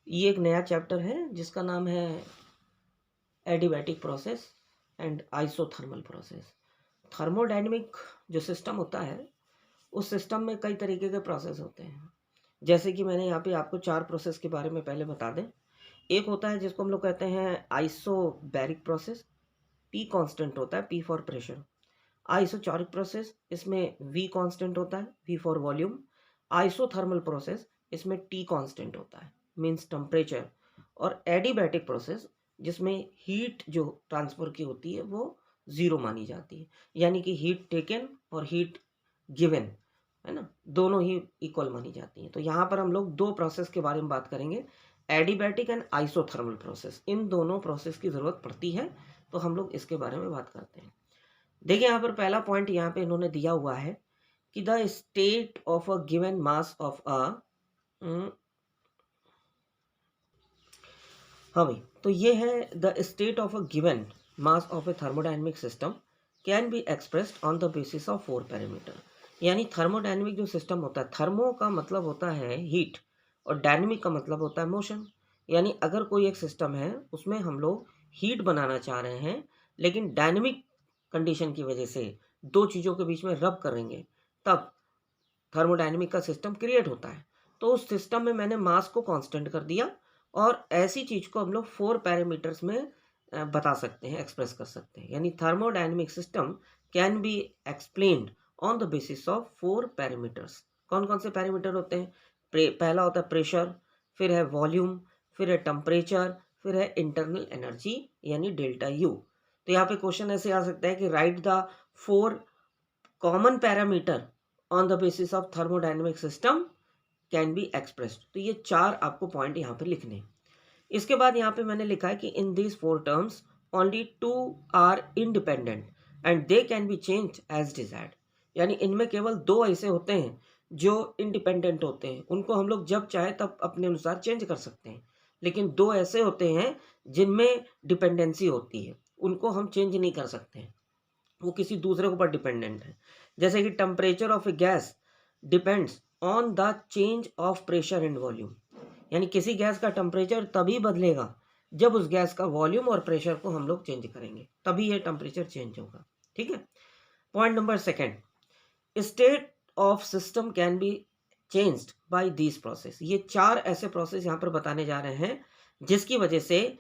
ये एक नया चैप्टर है जिसका नाम है adiabatic process and isothermal process. Thermodynamic जो सिस्टम होता है उस सिस्टम में कई तरीके के प्रोसेस होते हैं। जैसे कि मैंने यहाँ पे आपको 4 प्रोसेस के बारे में पहले बता दें। एक होता है जिसको हम लोग कहते हैं आइसोबैरिक प्रोसेस, पी कांस्टेंट होता है, P for pressure. Isochoric process, इसमें वी कांस्टेंट होता है, V for volume. Isothermal process, इसमें टी कांस्टेंट होता है, मींस टेम्परेचर। और एडिबैटिक प्रोसेस जिसमें हीट जो ट्रांसफर की होती है वो ज़ीरो मानी जाती है, यानी कि हीट टेकन और हीट गिवन, है ना, दोनों ही इक्वल मानी जाती हैं। तो यहाँ पर हम लोग 2 प्रोसेस के बारे में बात करेंगे, एडिबैटिक एंड आइसोथर्मल प्रोसेस। इन दोनों प्रोसेस की ज़रूरत पड़ती है, तो हम लोग इसके बारे में बात करते हैं। देखिए यहाँ पर पहला पॉइंट यहाँ पे इन्होंने दिया हुआ है कि the state of a given mass of a हाँ भाई, तो ये है the state of a given mass of A thermodynamic system can be expressed on the basis of 4 parameter. यानी थर्मोडायनेमिक जो सिस्टम होता है, थर्मो का मतलब होता है हीट और डायनेमिक का मतलब होता है मोशन। यानी अगर कोई एक सिस्टम है उसमें हम लोग हीट बनाना चाह रहे हैं, लेकिन डायनेमिक कंडीशन की वजह से दो चीज़ों के बीच में रब करेंगे, तब थर्मोडायनेमिक का सिस्टम क्रिएट होता है। तो उस सिस्टम में मैंने मास को कांस्टेंट कर दिया और ऐसी चीज़ को हम लोग 4 पैरामीटर्स में बता सकते हैं, एक्सप्रेस कर सकते हैं। यानी thermodynamic system can be explained on the basis of 4 parameters. कौन कौन से पैरामीटर होते हैं? पहला होता है प्रेशर, फिर है वॉल्यूम, फिर है टेम्परेचर, फिर है इंटरनल एनर्जी यानी डेल्टा यू। तो यहाँ पे क्वेश्चन ऐसे आ सकता है कि right the 4 common parameter on the basis of thermodynamic system can be expressed. तो ये 4 आपको पॉइंट यहाँ पे लिखने हैं। इसके बाद यहाँ पे मैंने लिखा है कि in this 4 terms only 2 are independent and they can be change as desired. यानी इनमें केवल 2 ऐसे होते हैं जो इंडिपेंडेंट होते हैं, उनको हम लोग जब चाहे तब अपने अनुसार चेंज कर सकते हैं। लेकिन 2 ऐसे होते हैं जिनमें डिपेंडेंसी होती है, उनको हम चेंज नहीं कर सकते हैं, वो किसी दूसरे के ऊपर डिपेंडेंट है। जैसे कि temperature of a gas depends on the change of pressure and volume. यानी किसी गैस का टेम्परेचर तभी बदलेगा जब उस गैस का वॉल्यूम और प्रेशर को हम लोग चेंज करेंगे, तभी ये टेम्परेचर चेंज होगा। ठीक है। Point number second, state of system can be changed by this process. ये 4 ऐसे प्रोसेस यहाँ पर बताने जा रहे हैं जिसकी वजह से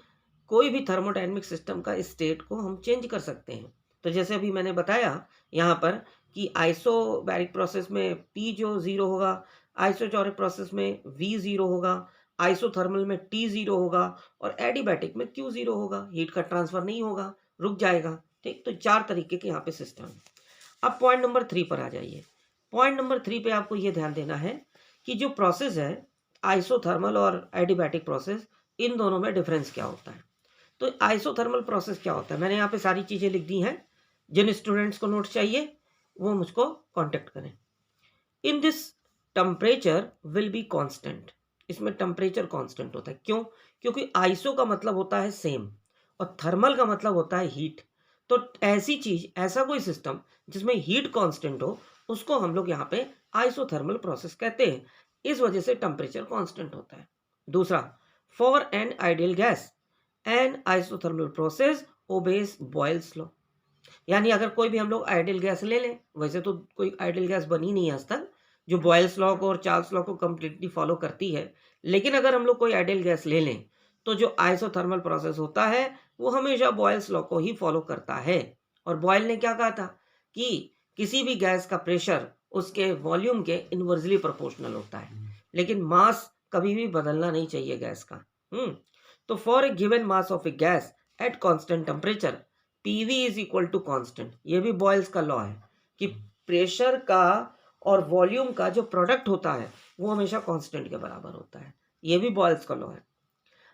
कोई भी थर्मोडायनेमिक सिस्टम का स्टेट को हम चेंज कर सकते हैं। तो जैसे अभी मैंने बताया यहाँ पर कि आइसोबैरिक प्रोसेस में पी जो ज़ीरो होगा, आइसोचोरिक प्रोसेस में वी ज़ीरो होगा, आइसोथर्मल में टी ज़ीरो होगा और एडिबैटिक में क्यू ज़ीरो होगा। हीट का ट्रांसफ़र नहीं होगा, रुक जाएगा। ठीक, तो 4 तरीके के यहाँ पे सिस्टम। अब पॉइंट नंबर 3 पर आ जाइए। पॉइंट नंबर 3 पे आपको ये ध्यान देना है कि जो प्रोसेस है आइसोथर्मल और एडिबैटिक प्रोसेस, इन दोनों में डिफरेंस क्या होता है। तो आइसोथर्मल प्रोसेस क्या होता है, मैंने यहाँ पे सारी चीज़ें लिख दी हैं। जिन स्टूडेंट्स को नोट चाहिए वो मुझको कांटेक्ट करें। In this temperature will be constant. इसमें टेम्परेचर कांस्टेंट होता है। क्यों? क्योंकि आइसो का मतलब होता है सेम और थर्मल का मतलब होता है हीट। तो ऐसी चीज, ऐसा कोई सिस्टम जिसमें हीट कांस्टेंट हो, उसको हम लोग यहाँ पे आइसोथर्मल प्रोसेस कहते हैं। इस वजह से टेम्परेचर कांस्टेंट होता है। दूसरा, for an ideal gas an isothermal process obeys Boyle's law. यानी अगर कोई भी हम लोग आइडियल गैस ले लें, वैसे तो कोई आइडियल गैस बनी नहीं है आज तक जो बॉयल्स लॉ को और चार्ल्स लॉ को कंप्लीटली फॉलो करती है, लेकिन अगर हम लोग कोई आइडियल गैस ले लें तो जो आइसोथर्मल प्रोसेस होता है वो हमेशा बॉयल्स लॉ को ही फॉलो करता है। और बॉयल ने क्या कहा था कि किसी भी गैस का प्रेशर उसके वॉल्यूम के इनवर्सली प्रोपोर्शनल होता है, लेकिन मास कभी भी बदलना नहीं चाहिए गैस का। तो for a given mass of a gas at constant temperature PV is equal to constant. ये भी बॉयल्स का लॉ है कि प्रेशर का और वॉल्यूम का जो प्रोडक्ट होता है वो हमेशा कांस्टेंट के बराबर होता है। ये भी बॉयल्स का लॉ है।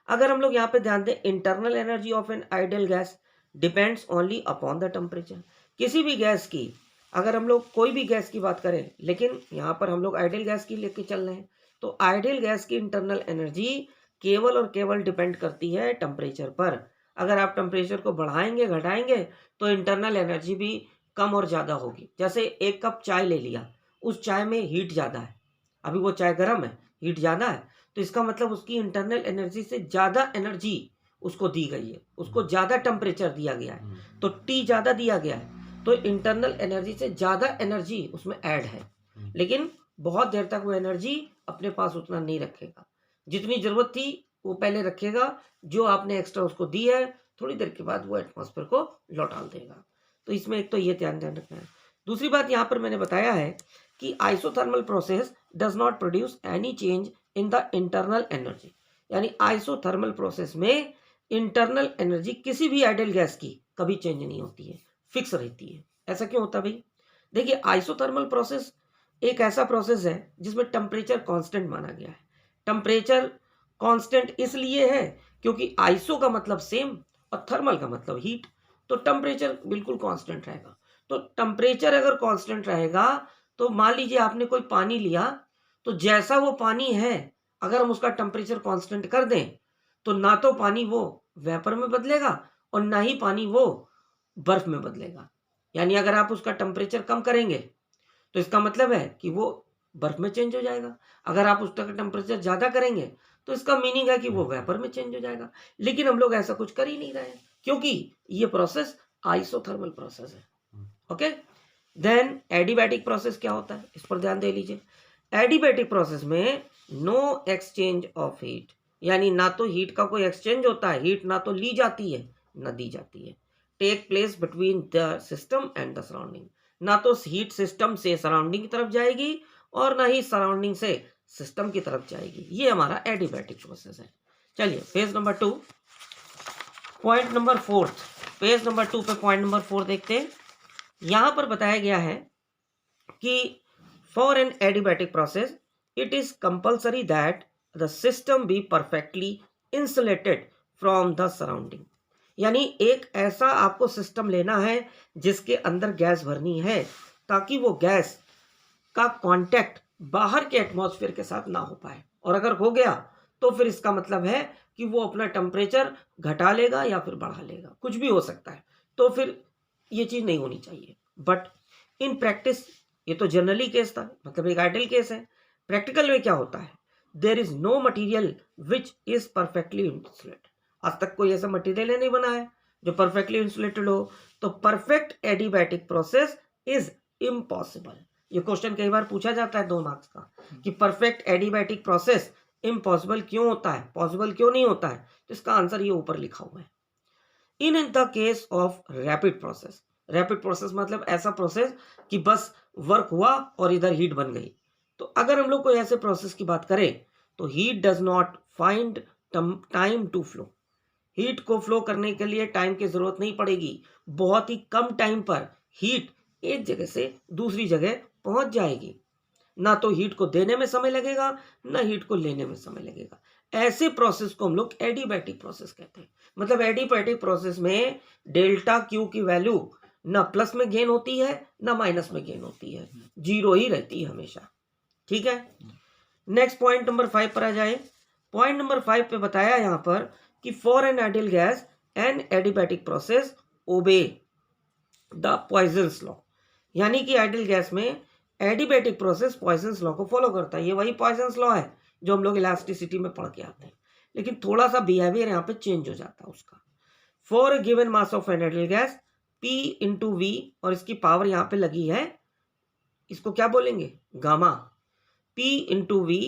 अगर हम लोग यहाँ पे ध्यान दें, internal energy of an ideal gas depends only upon the temperature. किसी भी गैस की, अगर हम लोग कोई भी गैस की बात करें, लेकिन यहाँ पर हम लोग आइडियल गैस की लेके चल रहे हैं, तो आइडियल गैस की इंटरनल एनर्जी केवल और केवल डिपेंड करती है टेम्परेचर पर। अगर आप टेम्परेचर को बढ़ाएंगे घटाएंगे तो इंटरनल एनर्जी भी कम और ज़्यादा होगी। जैसे एक कप चाय ले लिया, उस चाय में हीट ज़्यादा है, अभी वो चाय गर्म है, हीट ज़्यादा है, तो इसका मतलब उसकी इंटरनल एनर्जी से ज़्यादा एनर्जी उसको दी गई है, उसको ज़्यादा टेम्परेचर दिया गया है, तो टी ज़्यादा दिया गया है, तो इंटरनल एनर्जी से ज़्यादा एनर्जी उसमें ऐड है, लेकिन बहुत देर तक वो एनर्जी अपने पास उतना नहीं रखेगा। जितनी ज़रूरत थी वो पहले रखेगा, जो आपने एक्स्ट्रा उसको दी है थोड़ी देर के बाद वो एटमॉस्फेयर को लौटा देगा। तो इसमें एक तो ये ध्यान रखना है। दूसरी बात यहाँ पर मैंने बताया है कि isothermal process does not produce any change in the internal energy, यानी आइसोथर्मल प्रोसेस में इंटरनल एनर्जी किसी भी आइडियल गैस की कभी चेंज नहीं होती है, फिक्स रहती है। ऐसा क्यों होता है भाई? देखिए, आइसोथर्मल प्रोसेस एक ऐसा प्रोसेस है जिसमें टेम्परेचर कांस्टेंट माना गया है। टेम्परेचर कांस्टेंट इसलिए है क्योंकि आइसो का मतलब सेम और थर्मल का मतलब हीट, तो टेम्परेचर बिल्कुल कांस्टेंट रहेगा। तो टेम्परेचर अगर कांस्टेंट रहेगा तो मान लीजिए आपने कोई पानी लिया, तो जैसा वो पानी है अगर हम उसका टेम्परेचर कांस्टेंट कर दें तो ना तो पानी वो वेपर में बदलेगा और ना ही पानी वो बर्फ में बदलेगा। यानी अगर आप उसका टेम्परेचर कम करेंगे तो इसका मतलब है कि वो बर्फ में चेंज हो जाएगा। अगर आप उसका टेम्परेचर ज़्यादा करेंगे तो इसका मीनिंग है कि वो वेपर में चेंज हो जाएगा। लेकिन हम लोग ऐसा कुछ कर ही नहीं रहे हैं क्योंकि ये प्रोसेस आइसोथर्मल प्रोसेस है। ओके, देन एडिबैटिक प्रोसेस क्या होता है, इस पर ध्यान दे लीजिए। एडिबैटिक प्रोसेस में नो एक्सचेंज ऑफ हीट, यानी ना तो हीट का कोई एक्सचेंज होता है, हीट ना तो ली जाती है ना दी जाती है। Take place between the system and the surrounding, ना तो हीट सिस्टम से सराउंडिंग की तरफ जाएगी और ना ही सराउंडिंग से सिस्टम की तरफ जाएगी। ये हमारा एडिबैटिक प्रोसेस है। चलिए page number 2, point number 4, page number 2 पे पॉइंट नंबर 4 देखते हैं। यहाँ पर बताया गया है कि for an adiabatic process it is compulsory that the system be perfectly insulated from the surrounding, यानी एक ऐसा आपको सिस्टम लेना है जिसके अंदर गैस भरनी है ताकि वो गैस का कांटेक्ट बाहर के एटमॉस्फेयर के साथ ना हो पाए, और अगर हो गया तो फिर इसका मतलब है कि वो अपना टेम्परेचर घटा लेगा या फिर बढ़ा लेगा, कुछ भी हो सकता है। तो फिर ये चीज़ नहीं होनी चाहिए। बट इन प्रैक्टिस, ये तो जनरली केस था, मतलब एक आइडियल केस है। प्रैक्टिकल में क्या होता है, there is no material which is perfectly insulated. आज तक कोई ऐसा मटीरियल नहीं बना है जो परफेक्टली इंसुलेटेड हो, तो perfect adiabatic process is impossible. ये क्वेश्चन कई बार पूछा जाता है 2 मार्क्स का कि परफेक्ट एडिबैटिक प्रोसेस इम्पॉसिबल क्यों होता है, पॉसिबल क्यों नहीं होता है, तो इसका आंसर ये ऊपर लिखा हुआ है। In the case of rapid process, rapid process मतलब ऐसा प्रोसेस कि बस वर्क हुआ और इधर हीट बन गई। तो अगर हम लोग कोई ऐसे प्रोसेस की बात करें तो heat does not find time to flow, heat को फ्लो करने के लिए टाइम की जरूरत नहीं पड़ेगी। बहुत ही कम टाइम पर हीट एक जगह से दूसरी जगह पहुंच जाएगी। ना तो हीट को देने में समय लगेगा ना हीट को लेने में समय लगेगा। ऐसे प्रोसेस को हम लोग एडिबैटिक प्रोसेस कहते हैं। मतलब एडिबैटिक प्रोसेस में डेल्टा क्यू की वैल्यू ना प्लस में गेन होती है ना माइनस में गेन होती है, 0 ही रहती है हमेशा। ठीक है, नेक्स्ट पॉइंट नंबर 5 पर आ जाए। पॉइंट नंबर 5 पे बताया यहाँ पर कि for an ideal gas an adiabatic process obey the Poisson's law, यानी कि आइडियल गैस में एडिबैटिक प्रोसेस पॉइजन्स लॉ को फॉलो करता है। ये वही पॉइजन्स लॉ है जो हम लोग इलास्टिसिटी में पढ़ के आते हैं, लेकिन थोड़ा सा बिहेवियर यहाँ पे चेंज हो जाता है उसका। For given mass of an ideal gas P into V, और इसकी पावर यहाँ पे लगी है, इसको क्या बोलेंगे, gamma. P into V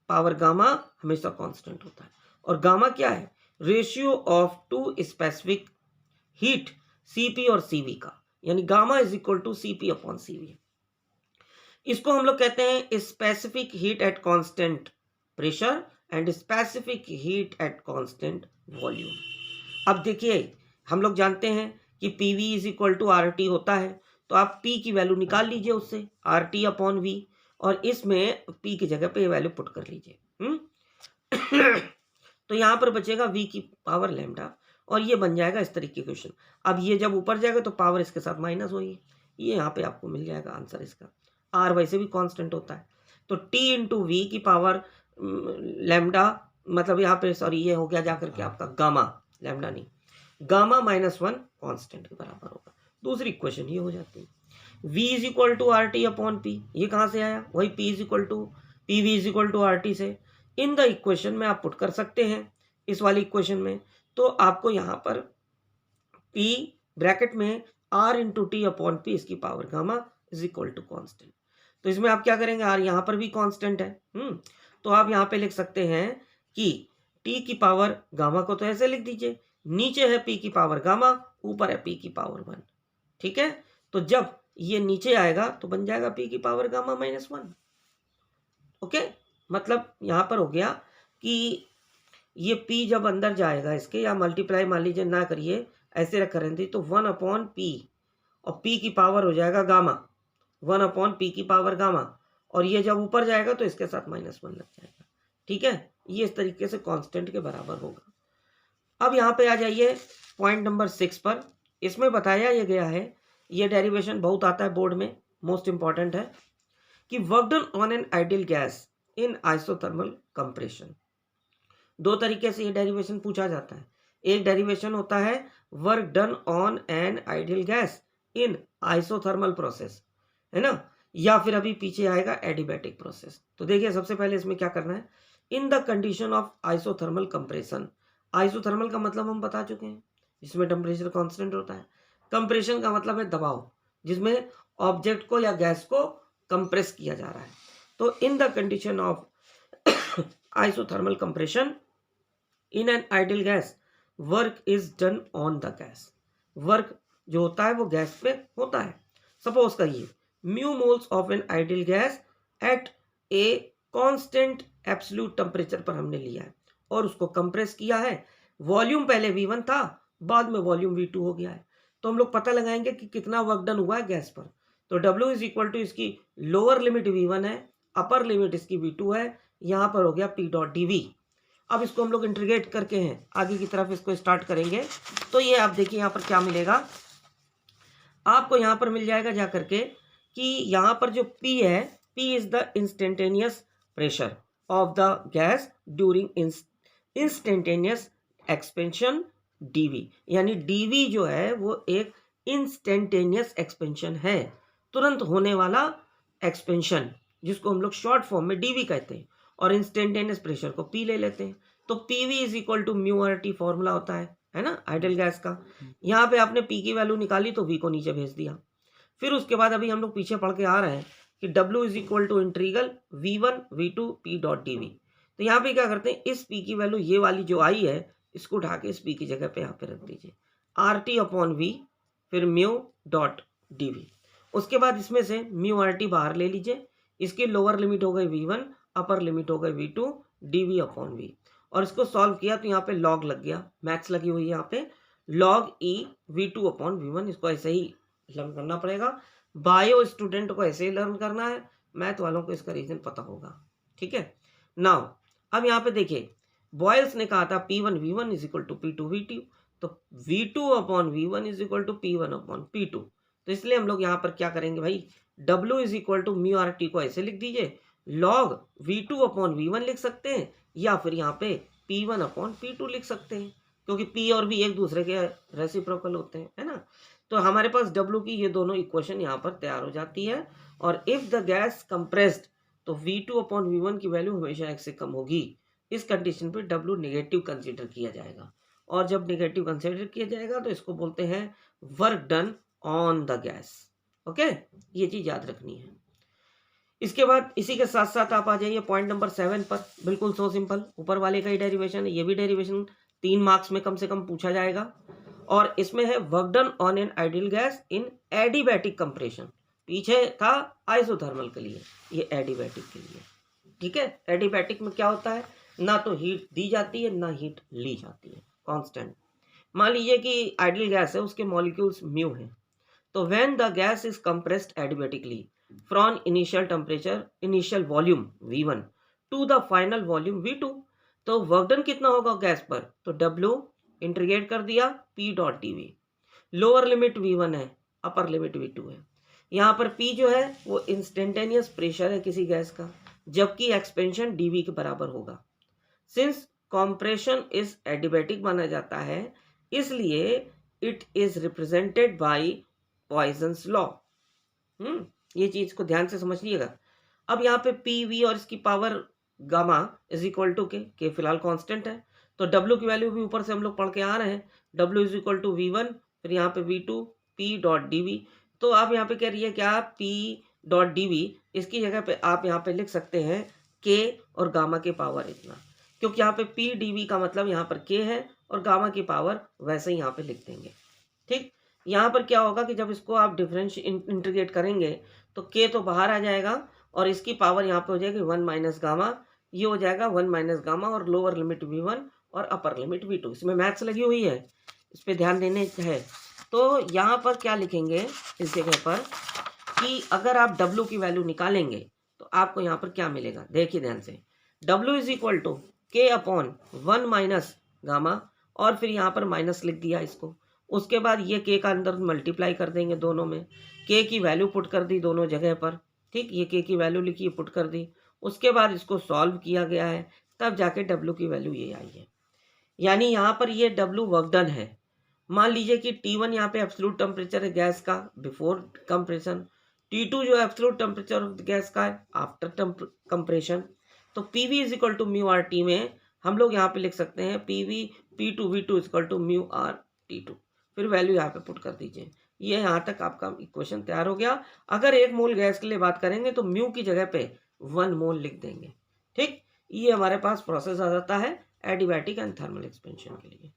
power gamma हमेशा कांस्टेंट होता है, और गामा क्या है, ratio of 2 specific heat Cp और Cv का, यानी gamma is equal to Cp upon Cv। इसको हम लोग कहते हैं specific heat at constant pressure and specific heat at constant volume. अब देखिए, हम लोग जानते हैं कि PV is equal to RT होता है, तो आप P की वैल्यू निकाल लीजिए उससे, RT अपॉन V, और इसमें P की जगह पे ये वैल्यू पुट कर लीजिए। तो यहाँ पर बचेगा V की पावर लैम्डा, और ये बन जाएगा इस तरीके का क्वेश्चन। अब ये जब ऊपर जाएगा तो पावर इसके साथ माइनस होगी, ये यहाँ पे आपको मिल जाएगा आंसर इसका। R वैसे भी कांस्टेंट होता है, तो T इंटू वी की पावर लैम्डा, मतलब यहाँ पे सॉरी ये हो गया जाकर के आपका गामा, लैम्डा नहीं, गामा -1 कांस्टेंट के बराबर होगा। दूसरी इक्वेशन ये हो जाती है। V is equal to RT upon P, ये कहाँ से आया, वही P is equal to PV is equal to RT से। इन द इक्वेशन में आप पुट कर सकते हैं, इस वाली इक्वेशन में। तो आपको यहाँ पर P ब्रैकेट में R into T upon P इसकी power gamma is equal to constant. तो इसमें आप क्या करेंगे, R यहाँ पर भी कॉन्स्टेंट है। तो आप यहाँ पे लिख सकते हैं कि T की पावर गामा को तो ऐसे लिख दीजिए, नीचे है P की पावर गामा, ऊपर है P की पावर 1। ठीक है, तो जब ये नीचे आएगा तो बन जाएगा P की पावर गामा -1। ओके, मतलब यहाँ पर हो गया कि ये P जब अंदर जाएगा इसके, या मल्टीप्लाई मान लीजिए ना करिए, ऐसे रख करें तो 1 अपॉन पी, और P की पावर हो जाएगा गामा, 1 अपॉन पी की पावर गामा, और ये जब ऊपर जाएगा तो इसके साथ -1 लग जाएगा। ठीक है, ये इस तरीके से कांस्टेंट के बराबर होगा। अब यहाँ पे आ जाइए पॉइंट नंबर 6 पर। इसमें बताया ये गया है, ये डेरिवेशन बहुत आता है बोर्ड में, मोस्ट इंपॉर्टेंट है, कि work done on an ideal gas in isothermal compression. दो तरीके से ये डेरिवेशन पूछा जाता है। एक डेरिवेशन होता है work done on an ideal gas in isothermal process, है ना, या फिर अभी पीछे आएगा एडिबैटिक प्रोसेस। तो देखिए सबसे पहले इसमें क्या करना है, in the condition of isothermal compression. Isothermal का मतलब हम बता चुके हैं, जिसमें टेम्परेचर कांस्टेंट होता है। कंप्रेशन का मतलब है दबाव, जिसमें ऑब्जेक्ट को या गैस को कंप्रेस किया जा रहा है। तो in the condition of isothermal compression in an ideal gas work is done on the gas. Work जो होता है वो गैस पे होता है। सपोज करिए mu moles of an ideal gas at a constant absolute temperature पर हमने लिया है और उसको कंप्रेस किया है। वॉल्यूम पहले V1 था, बाद में वॉल्यूम V2 हो गया है। तो हम लोग पता लगाएंगे कि कितना वर्क डन हुआ है गैस पर। तो W इज इक्वल टू इसकी लोअर लिमिट V1 है, अपर लिमिट इसकी V2 है, यहाँ पर हो गया P डॉट DV। अब इसको हम लोग इंटीग्रेट करके हैं आगे की तरफ इसको स्टार्ट करेंगे। तो ये आप देखिए यहाँ पर क्या मिलेगा आपको, यहाँ पर मिल जाएगा जा करके कि यहाँ पर जो P है, P is the instantaneous pressure of the gas during instantaneous expansion DV। यानी DV जो है वो एक इंस्टेंटेनियस एक्सपेंशन है, तुरंत होने वाला एक्सपेंशन, जिसको हम लोग शॉर्ट फॉर्म में DV कहते हैं, और इंस्टेंटेनियस प्रेशर को P ले लेते हैं। तो PV is equal to mu R T formula होता है ना आइडियल गैस का। यहाँ पे आपने P की वैल्यू निकाली तो V को नीचे भेज दिया। फिर उसके बाद अभी हम लोग पीछे पढ़ के आ रहे हैं कि W is equal to integral V1 V2 P dot DV। तो यहाँ पे क्या करते हैं, इस P की वैल्यू ये वाली जो आई है इसको उठा के इस P की जगह पे यहाँ पे रख दीजिए, RT अपॉन V, फिर म्यू डॉट DV। उसके बाद इसमें से म्यू RT बाहर ले लीजिए, इसकी लोअर लिमिट हो गई V1, अपर लिमिट हो गई V2, DV अपॉन V। और इसको सॉल्व किया तो यहाँ पे लॉग लग गया, मैथ्स लगी हुई है यहाँ पे, log E V2 upon V1। इसको ऐसे ही लर्न करना पड़ेगा, बायो स्टूडेंट को ऐसे ही लर्न करना है, मैथ वालों को इसका रीजन पता होगा। ठीक है, नाउ अब यहाँ पे देखिए बॉयल्स ने कहा था P1 V1 is equal to P2 V2, तो V2 upon V1 is equal to P1 upon P2। तो इसलिए हम लोग यहाँ पर क्या करेंगे भाई, W is equal to mu R T को ऐसे लिख दीजिए, लॉग V2 अपॉन V1 लिख सकते हैं, या फिर यहाँ पे P1 अपॉन P2 लिख सकते हैं, क्योंकि P और V एक दूसरे के रेसिप्रोकल होते हैं, है ना। तो हमारे पास W की ये दोनों इक्वेशन यहाँ पर तैयार हो जाती है। और इफ द गैस कंप्रेस्ड, तो V2 अपॉन V1 की वैल्यू हमेशा 1 से कम होगी। इस कंडीशन पे W नेगेटिव कंसीडर किया जाएगा, और जब नेगेटिव कंसीडर किया जाएगा तो इसको बोलते हैं work done on the gas. Okay, ये चीज याद रखनी है। इसके बाद इसी के साथ साथ आप आ जाइए पॉइंट नंबर 7 पर। बिल्कुल सो सिंपल, ऊपर वाले का ही डेरिवेशन है, ये भी डेरिवेशन 3 मार्क्स में कम से कम पूछा जाएगा। और इसमें है work done on an ideal gas in adiabatic compression. पीछे था आइसोथर्मल के लिए, ये एडिबैटिक के लिए। ठीक है, एडिबैटिक में क्या होता है, ना तो हीट दी जाती है ना हीट ली जाती है, कांस्टेंट। मान लीजिए कि आइडियल गैस है, उसके मॉलिक्यूल्स म्यू हैं, तो when the gas is compressed adiabatically from initial temperature initial volume V1 to the final volume V2, तो वर्क डन कितना होगा गैस पर, तो W इंटीग्रेट कर दिया P dot DV। Lower limit V1 है, अपर लिमिट V2 है। यहाँ पर P जो है वो इंस्टेंटेनियस प्रेशर है किसी गैस का, जबकि एक्सपेंशन DV के बराबर होगा। सिंस कॉम्प्रेशन इज एडिबैटिक माना जाता है, इसलिए it is represented by Poisson's law. ये चीज को ध्यान से समझ लीजिएगा। अब यहाँ पे PV और इसकी power gamma is equal to K फिलहाल कांस्टेंट है, तो डब्ल्यू की वैल्यू भी ऊपर से हम लोग पढ़ के आ रहे हैं, W is equal to V1, फिर यहाँ पे V2 P डॉट डी। तो आप यहाँ पे कह रही है क्या, P डॉट डी, इसकी जगह पे आप यहाँ पे लिख सकते हैं के और गामा के पावर इतना, क्योंकि यहाँ पे P डी का मतलब यहाँ पर के है और गामा की पावर वैसे ही यहाँ पे लिख देंगे। ठीक, यहाँ पर क्या होगा कि जब इसको आप डिफरेंशिएट इंटीग्रेट करेंगे तो के तो बाहर आ जाएगा और इसकी पावर यहाँ पे हो जाएगी 1 माइनस गामा, ये हो जाएगा 1 माइनस गामा और लोअर लिमिट V1 और अपर लिमिट V2। इसमें मैथ्स लगी हुई है, इस पर ध्यान देने है। तो यहाँ पर क्या लिखेंगे इस जगह पर कि अगर आप W की वैल्यू निकालेंगे तो आपको यहाँ पर क्या मिलेगा, देखिए ध्यान से, W इज इक्वल टू के अपॉन 1 माइनस गामा और फिर यहाँ पर माइनस लिख दिया इसको, उसके बाद ये के का अंदर मल्टीप्लाई कर देंगे दोनों में, के की वैल्यू पुट कर दी दोनों जगह पर। ठीक, ये के की वैल्यू लिखी पुट कर दी, उसके बाद इसको सॉल्व किया गया है, तब जाके डब्ल्यू की वैल्यू ये आई है। यानी यहाँ पर ये डब्ल्यू वर्क डन है। मान लीजिए कि T1 यहाँ पे एब्सोल्यूट टेम्परेचर है गैस का बिफोर कंप्रेशन, T2 जो एब्सोल्यूट टेम्परेचर ऑफ गैस का है आफ्टर कंप्रेशन। तो PV is equal to mu R T में हम लोग यहाँ पे लिख सकते हैं PV P2 V2 is equal to mu R T2, फिर वैल्यू यहाँ पे पुट कर दीजिए। ये यहाँ तक आपका इक्वेशन तैयार हो गया। अगर 1 मोल गैस के लिए बात करेंगे तो म्यू की जगह पे 1 मोल लिख देंगे। ठीक, ये हमारे पास प्रोसेस आ जाता है एडियाबैटिक एंड थर्मल एक्सपेंशन के लिए।